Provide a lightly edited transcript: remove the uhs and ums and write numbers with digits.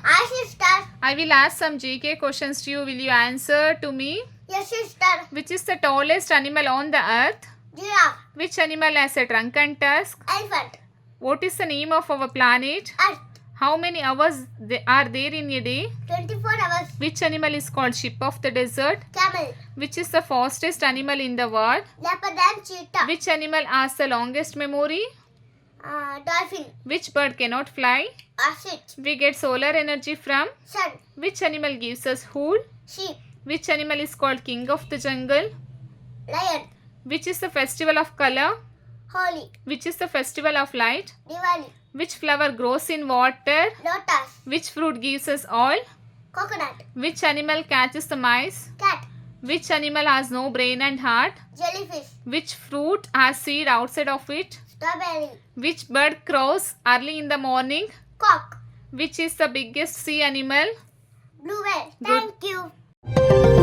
Hi, sister. I will ask some GK questions to you. Will you answer to me? Yes, sister. Which is the tallest animal on the earth? Giraffe. Which animal has a trunk and tusk? Elephant. What is the name of our planet? Earth. How many hours are there in a day? 24 hours. Which animal is called sheep of the desert? Camel. Which is the fastest animal in the world? Leopard and cheetah. Which animal has the longest memory? Dolphin. Which bird cannot fly? Ostrich. We get solar energy from? Sun. Which animal gives us food? Sheep. Which animal is called king of the jungle? Lion. Which is the festival of color? Holi. Which is the festival of light? Diwali. Which flower grows in water? Lotus. Which fruit gives us oil? Coconut. Which animal catches the mice? Cat. Which animal has no brain and heart? Jellyfish. Which fruit has seed outside of it? Strawberry. Which bird crows early in the morning? Cock. Which is the biggest sea animal? Blue whale. Good. Thank you.